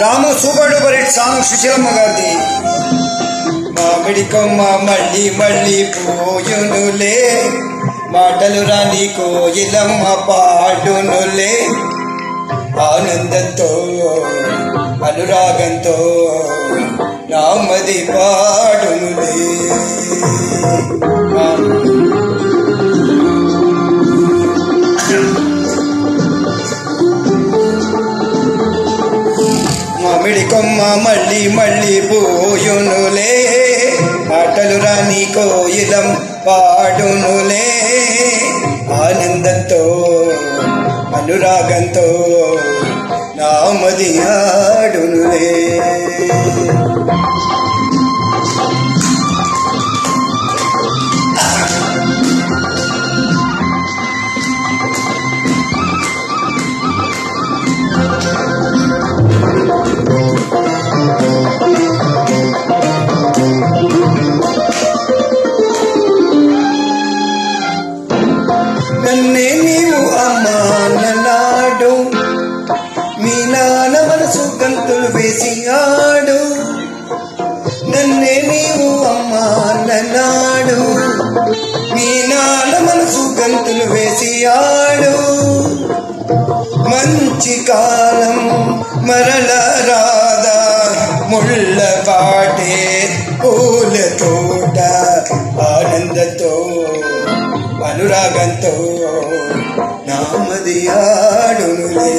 రాము super duper hit song Susheelamma గారిది. మామిడి కొమ్మ మళ్ళీ మళ్ళీ పోయునులే, మాటలు రాని కోయిలమ్మ పాడునులే, ఆనందంతో అనురాగంతో రామది పాడునులే. మామిడి కొమ్మ మళ్ళీ మళ్ళీ పోయునులే, మాటలు రాని కోయిలం పాడునులే, ఆనందంతో అనురాగంతో నామది ఆడునులే. నన్నే నీవు అమ్మానన్నాడు, మీ నాన్న మనసు గంతులు వేసి ఆడు. నన్నే నీవు అమ్మానన్నాడు, మీ నాన్న మనసు గంతులు వేసి ఆడు. మంచి కాలం మరల రాదా, ముళ్ళ పాటే పూల తోట, ఆనందంతో అనురాగంతో నామది ఆడునులే.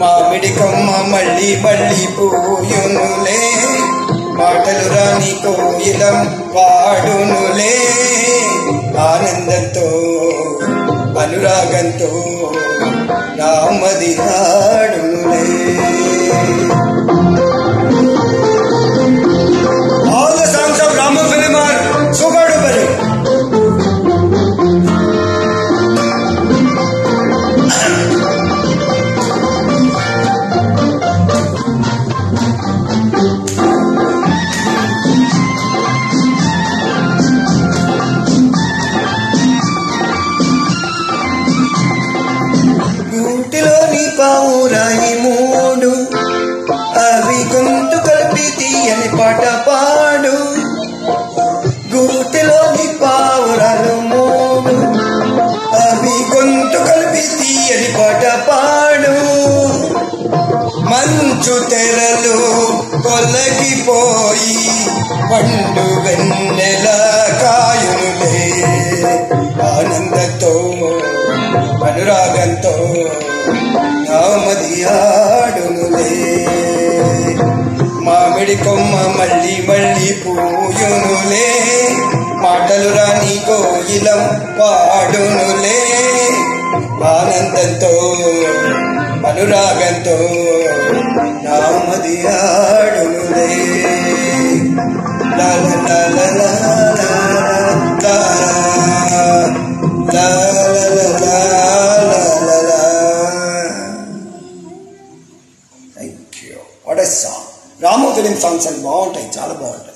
మామిడి కొమ్మ మళ్ళీ మళ్ళీ పోయునులే, మాటలు రాని కోయిలం పాడునులే, ఆనందంతో అనురాగంతో నామది ఆడునులే. All the songs of Ramu film are super duper. గూటిలోని పావురాయి మూడు, అవి గొంతు కలిపి తీయని పాట పాడు. గూటిలోని పావురాలు మూడు, అవి గొంతు కలిపి తీయని పాట పాడు. మంచు తెరలు కొలగిపోయి పండు వెన్నెల కాయునులే, ఆనందంతో అనురాగంతో నామది ఆడునులే. మామిడి కొమ్మ మళ్ళీ మళ్ళీ పోయునులే, మాటలు రాని కోయిలం పాడునులే, ఆనందంతో అనురాగంతో నామది ఆడునులే. లా లా లా లా లా లా లా లా లా లా లా. Thank you. What a song. Ramu film songs అని బాగుంటాయి, చాలా బాగుంటాయి.